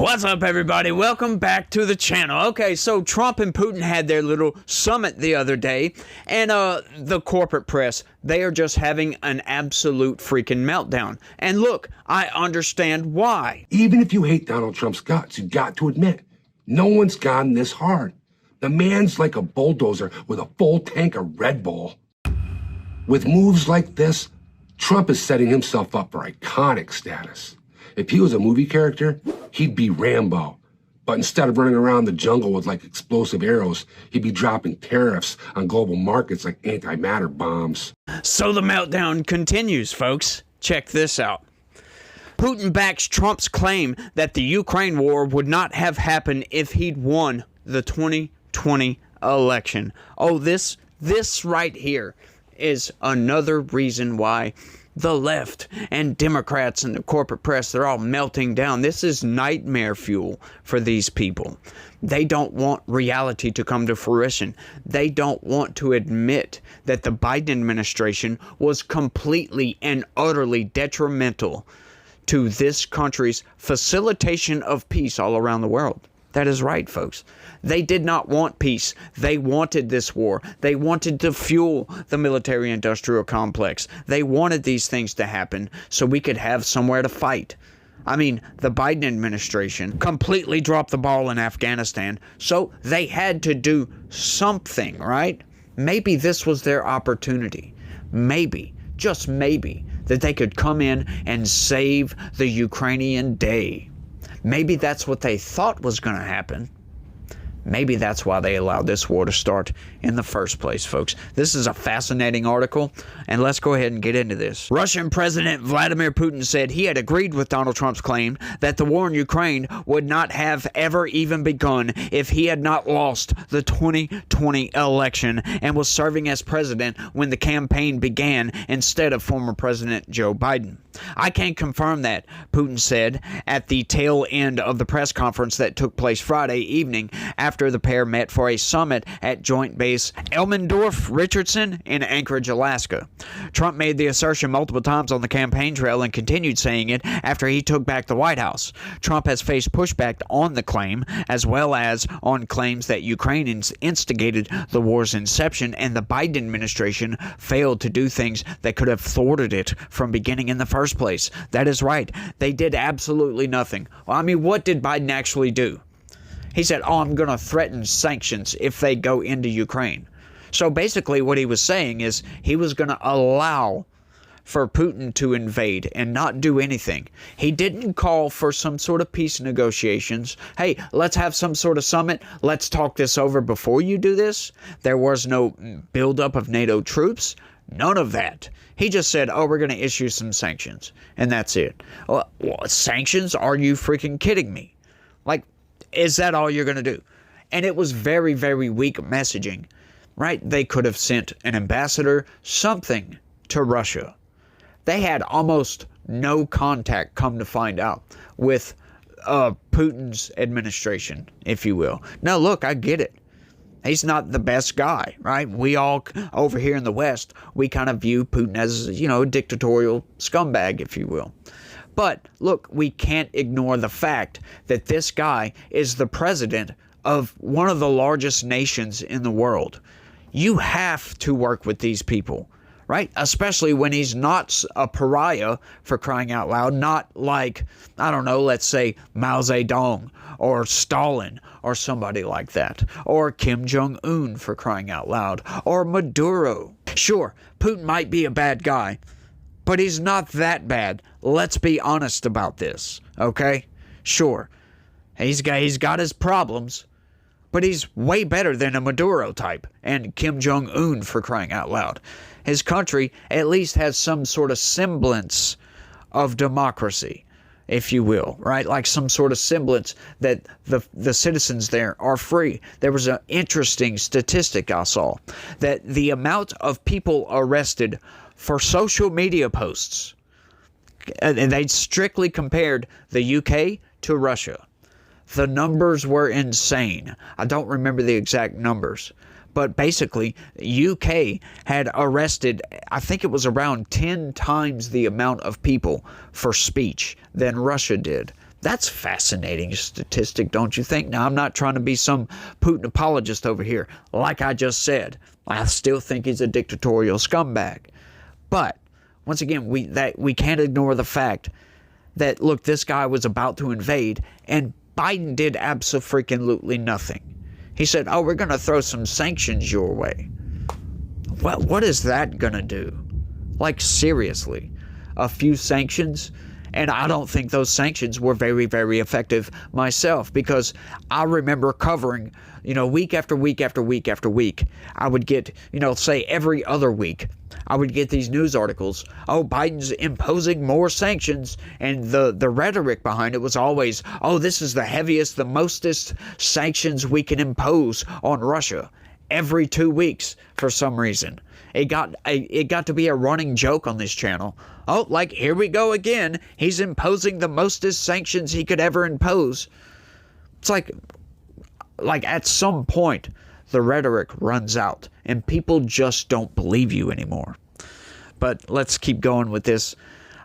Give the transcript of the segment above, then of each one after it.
What's up, everybody? Welcome back to the channel. Okay, so Trump and Putin had their little summit the other day, and the corporate press, they are just having an absolute freaking meltdown. And look, I understand why. Even if you hate Donald Trump's guts, you got to admit, no one's gone this hard. The man's like a bulldozer with a full tank of Red Bull. With moves like this, Trump is setting himself up for iconic status. If he was a movie character, he'd be Rambo. But instead of running around the jungle with like explosive arrows, he'd be dropping tariffs on global markets like antimatter bombs. So the meltdown continues, folks. Check this out. Putin backs Trump's claim that the Ukraine war would not have happened if he'd won the 2020 election. Oh, this right here is another reason why the left and Democrats and the corporate press, they're all melting down. This is nightmare fuel for these people. They don't want reality to come to fruition. They don't want to admit that the Biden administration was completely and utterly detrimental to this country's facilitation of peace all around the world. That is right, folks. They did not want peace. They wanted this war. They wanted to fuel the military-industrial complex. They wanted these things to happen so we could have somewhere to fight. I mean, the Biden administration completely dropped the ball in Afghanistan, so they had to do something, right? Maybe this was their opportunity. Maybe, just maybe, that they could come in and save the Ukrainian day. Maybe that's what they thought was going to happen. Maybe that's why they allowed this war to start in the first place, folks. This is a fascinating article, and let's go ahead and get into this. Russian President Vladimir Putin said he had agreed with Donald Trump's claim that the war in Ukraine would not have ever even begun if he had not lost the 2020 election and was serving as president when the campaign began instead of former President Joe Biden. I can't confirm that, Putin said at the tail end of the press conference that took place Friday evening after the pair met for a summit at Joint Base Elmendorf-Richardson in Anchorage, Alaska. Trump made the assertion multiple times on the campaign trail and continued saying it after he took back the White House. Trump has faced pushback on the claim, as well as on claims that Ukraine instigated the war's inception and the Biden administration failed to do things that could have thwarted it from beginning in the first place. That is right. They did absolutely nothing. Well, I mean, what did Biden actually do? He said, oh, I'm going to threaten sanctions if they go into Ukraine. So basically what he was saying is he was going to allow for Putin to invade and not do anything. He didn't call for some sort of peace negotiations. Hey, let's have some sort of summit. Let's talk this over before you do this. There was no buildup of NATO troops. None of that. He just said, oh, we're going to issue some sanctions. And that's it. Well, sanctions? Are you freaking kidding me? Like, is that all you're going to do? And it was very, very weak messaging, right? They could have sent an ambassador, something to Russia. They had almost no contact, come to find out, with Putin's administration, if you will. Now, look, I get it. He's not the best guy, right? We all over here in the West, we kind of view Putin as, you know, a dictatorial scumbag, if you will. But look, we can't ignore the fact that this guy is the president of one of the largest nations in the world. You have to work with these people, right? Especially when he's not a pariah, for crying out loud, not like, I don't know, let's say Mao Zedong or Stalin or somebody like that, or Kim Jong-un, for crying out loud, or Maduro. Sure, Putin might be a bad guy, but he's not that bad. Let's be honest about this, okay? Sure, he's got his problems, but he's way better than a Maduro type and Kim Jong-un, for crying out loud. His country at least has some sort of semblance of democracy, if you will, right? Like some sort of semblance that the citizens there are free. There was an interesting statistic I saw that the amount of people arrested for social media posts, and they strictly compared the UK to Russia. The numbers were insane. I don't remember the exact numbers, but basically UK had arrested, I think it was around 10 times the amount of people for speech than Russia did. That's a fascinating statistic, don't you think? Now, I'm not trying to be some Putin apologist over here. Like I just said, I still think he's a dictatorial scumbag. But once again, we can't ignore the fact that, look, this guy was about to invade, and Biden did abso-freaking-lutely nothing. He said, oh, we're going to throw some sanctions your way. What is that going to do? Like, seriously, a few sanctions? And I don't think those sanctions were very, very effective myself, because I remember covering, week after week after week after week. I would get, say every other week, I would get these news articles. Oh, Biden's imposing more sanctions. And the rhetoric behind it was always, oh, this is the heaviest, the mostest sanctions we can impose on Russia. Every 2 weeks for some reason. It got to be a running joke on this channel. Oh, like, here we go again. He's imposing the mostest sanctions he could ever impose. It's like at some point, the rhetoric runs out and people just don't believe you anymore. But let's keep going with this.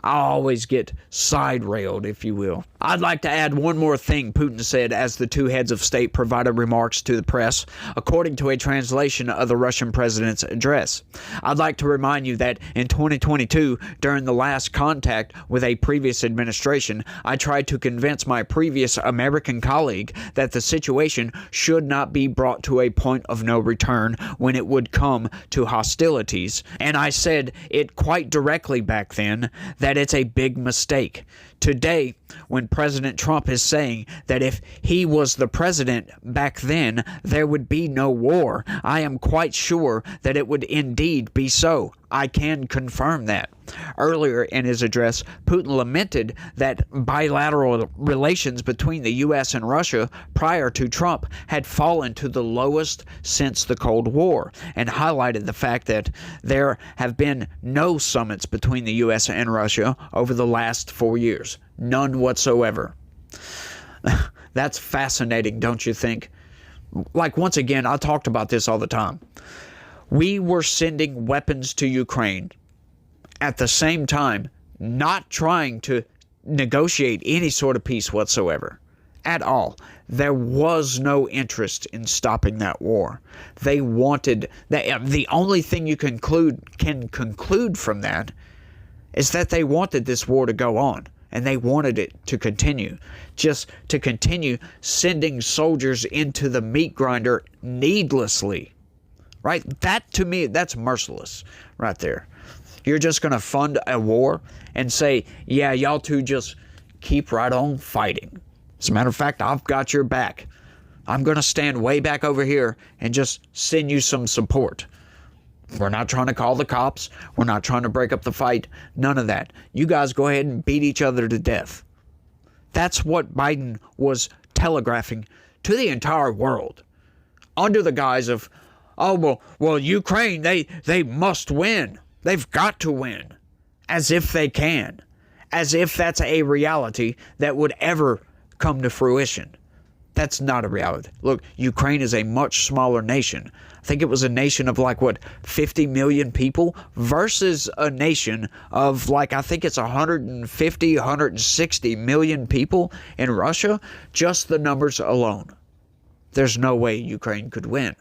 I always get side-railed, if you will. I'd like to add one more thing Putin said as the two heads of state provided remarks to the press, according to a translation of the Russian president's address. I'd like to remind you that in 2022, during the last contact with a previous administration, I tried to convince my previous American colleague that the situation should not be brought to a point of no return when it would come to hostilities. And I said it quite directly back then that it's a big mistake. Today, when President Trump is saying that if he was the president back then, there would be no war, I am quite sure that it would indeed be so. I can confirm that. Earlier in his address, Putin lamented that bilateral relations between the U.S. and Russia prior to Trump had fallen to the lowest since the Cold War, and highlighted the fact that there have been no summits between the U.S. and Russia over the last 4 years. None whatsoever. That's fascinating, don't you think? Like, once again, I talked about this all the time. We were sending weapons to Ukraine at the same time, not trying to negotiate any sort of peace whatsoever. At all. There was no interest in stopping that war. They wanted that. The only thing you can conclude from that is that they wanted this war to go on, and they wanted it to continue. Just to continue sending soldiers into the meat grinder needlessly. Right? That, to me, that's merciless right there. You're just going to fund a war and say, yeah, y'all two just keep right on fighting. As a matter of fact, I've got your back. I'm going to stand way back over here and just send you some support. We're not trying to call the cops. We're not trying to break up the fight. None of that. You guys go ahead and beat each other to death. That's what Biden was telegraphing to the entire world. Under the guise of, oh, well, Ukraine, they must win. They've got to win. As if they can. As if that's a reality that would ever come to fruition. That's not a reality. Look, Ukraine is a much smaller nation. I think it was a nation of 50 million people versus a nation of I think it's 150, 160 million people in Russia. Just the numbers alone. There's no way Ukraine could win.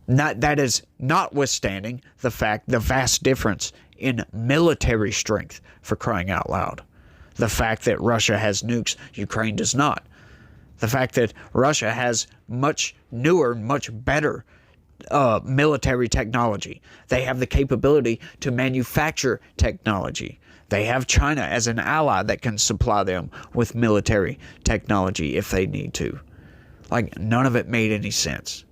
That is notwithstanding the vast difference in military strength, for crying out loud. The fact that Russia has nukes, Ukraine does not. The fact that Russia has much newer, much better military technology. They have the capability to manufacture technology. They have China as an ally that can supply them with military technology if they need to. None of it made any sense.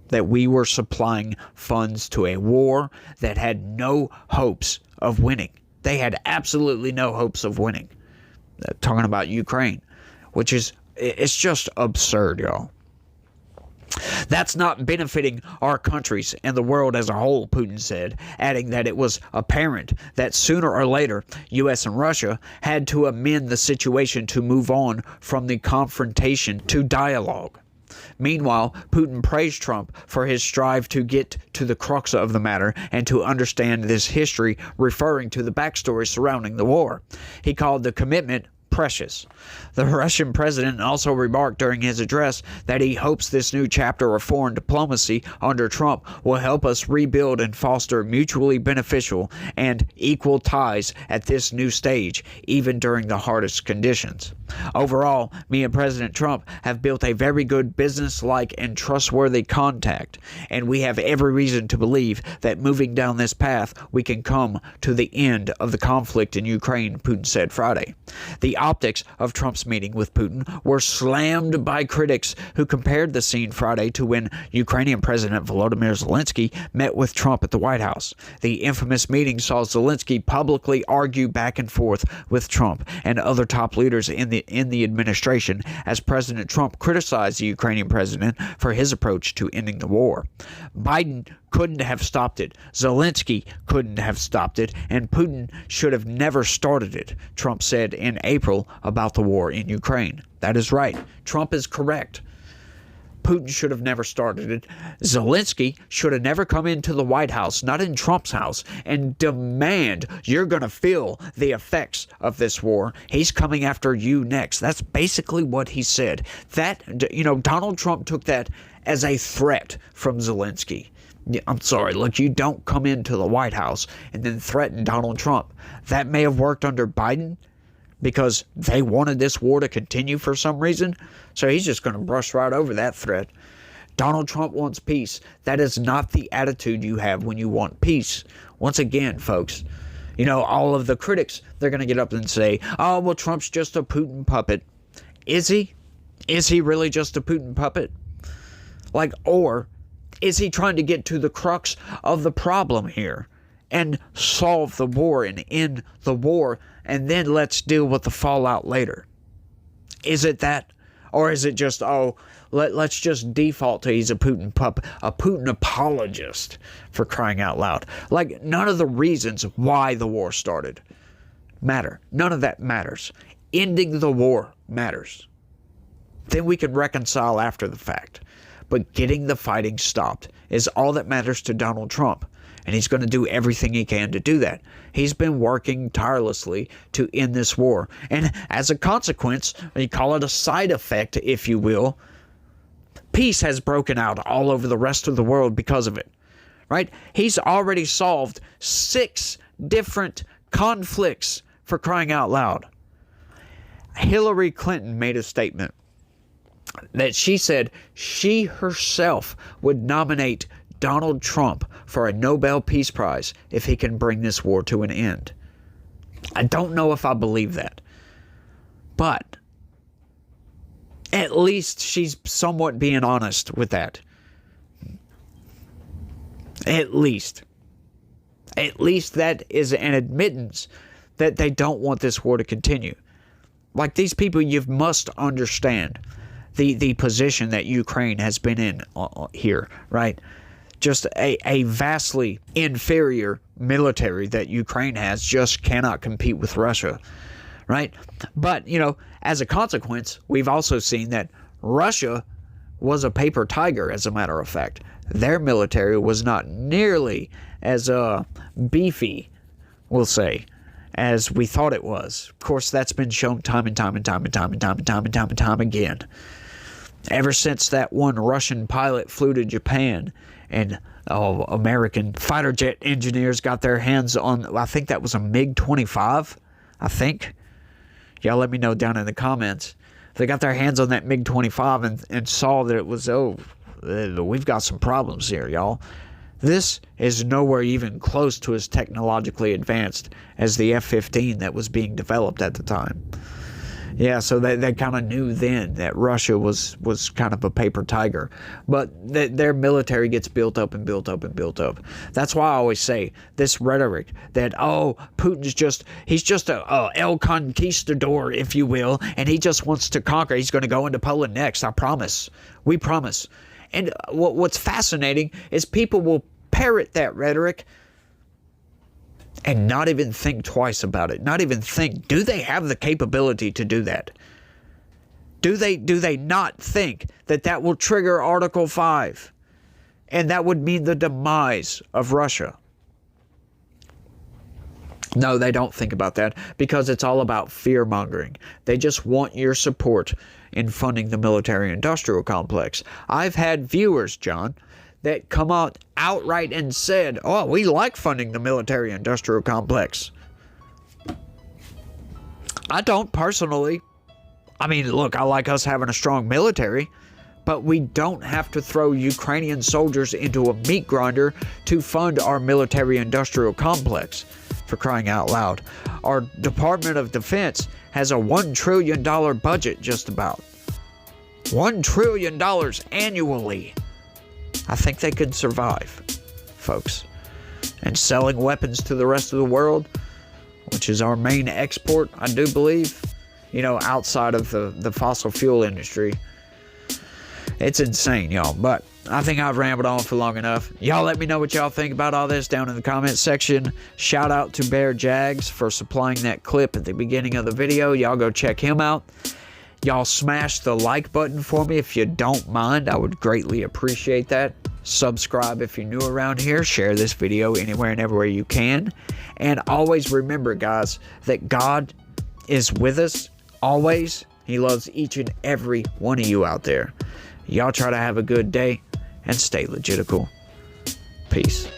That we were supplying funds to a war that had no hopes of winning. They had absolutely no hopes of winning. Talking about Ukraine, which it's just absurd, y'all. That's not benefiting our countries and the world as a whole, Putin said, adding that it was apparent that sooner or later, U.S. and Russia had to amend the situation to move on from the confrontation to dialogue. Meanwhile, Putin praised Trump for his strive to get to the crux of the matter and to understand this history, referring to the backstory surrounding the war. He called the commitment precious. The Russian president also remarked during his address that he hopes this new chapter of foreign diplomacy under Trump will help us rebuild and foster mutually beneficial and equal ties at this new stage, even during the hardest conditions. Overall, me and President Trump have built a very good business-like and trustworthy contact, and we have every reason to believe that moving down this path, we can come to the end of the conflict in Ukraine, Putin said Friday. The optics of Trump's meeting with Putin were slammed by critics who compared the scene Friday to when Ukrainian President Volodymyr Zelensky met with Trump at the White House. The infamous meeting saw Zelensky publicly argue back and forth with Trump and other top leaders in the administration as President Trump criticized the Ukrainian president for his approach to ending the war. Biden couldn't have stopped it. Zelensky couldn't have stopped it, and Putin should have never started it, Trump said in April about the war in Ukraine. That is right. Trump is correct. Putin should have never started it. Zelensky should have never come into the White House, not in Trump's house, and demand you're going to feel the effects of this war. He's coming after you next. That's basically what he said. Donald Trump took that as a threat from Zelensky. I'm sorry, look, you don't come into the White House and then threaten Donald Trump. That may have worked under Biden because they wanted this war to continue for some reason. So he's just going to brush right over that threat. Donald Trump wants peace. That is not the attitude you have when you want peace. Once again, folks, all of the critics, they're going to get up and say, oh, well, Trump's just a Putin puppet. Is he? Is he really just a Putin puppet? Or is he trying to get to the crux of the problem here and solve the war and end the war, and then let's deal with the fallout later? Is it that? Or is it just, let's just default to he's a Putin puppet, a Putin apologist, for crying out loud? None of the reasons why the war started matter. None of that matters. Ending the war matters. Then we can reconcile after the fact. But getting the fighting stopped is all that matters to Donald Trump, and he's going to do everything he can to do that. He's been working tirelessly to end this war, and as a consequence, you call it a side effect, if you will, peace has broken out all over the rest of the world because of it, right? He's already solved 6 different conflicts, for crying out loud. Hillary Clinton made a statement that she said she herself would nominate Donald Trump for a Nobel Peace Prize if he can bring this war to an end. I don't know if I believe that, but at least she's somewhat being honest with that. At least that is an admittance that they don't want this war to continue. These people, you must understand the position that Ukraine has been in here, right? Just a vastly inferior military that Ukraine has just cannot compete with Russia, right? But, as a consequence, we've also seen that Russia was a paper tiger, as a matter of fact. Their military was not nearly as beefy, we'll say, as we thought it was. Of course, that's been shown time and time again. Ever since that one Russian pilot flew to Japan and American fighter jet engineers got their hands on, I think that was a MiG-25, I think. Y'all let me know down in the comments. They got their hands on that MiG-25 and saw that it was, we've got some problems here, y'all. This is nowhere even close to as technologically advanced as the F-15 that was being developed at the time. Yeah, so they kind of knew then that Russia was kind of a paper tiger. But their military gets built up and built up and built up. That's why I always say this rhetoric that, Putin's he's just a El Conquistador, if you will, and he just wants to conquer. He's going to go into Poland next, I promise. We promise. And what's fascinating is people will parrot that rhetoric and not even think twice about it. Not even think, do they have the capability to do that? Do they not think that will trigger Article 5? And that would mean the demise of Russia. No, they don't think about that because it's all about fear-mongering. They just want your support in funding the military-industrial complex. I've had viewers, John, that come out outright and said, oh, we like funding the military-industrial complex. I don't personally. I mean, look, I like us having a strong military, but we don't have to throw Ukrainian soldiers into a meat grinder to fund our military-industrial complex. For crying out loud. Our Department of Defense has a $1 trillion budget just about. $1 trillion annually. I think they could survive, folks. And selling weapons to the rest of the world, which is our main export, I do believe, outside of the fossil fuel industry. It's insane, y'all. But I think I've rambled on for long enough. Y'all let me know what y'all think about all this down in the comments section. Shout out to Bear Jags for supplying that clip at the beginning of the video. Y'all go check him out. Y'all smash the like button for me if you don't mind. I would greatly appreciate that. Subscribe if you're new around here. Share this video anywhere and everywhere you can. And always remember, guys, that God is with us always. He loves each and every one of you out there. Y'all try to have a good day and stay legitical. Peace.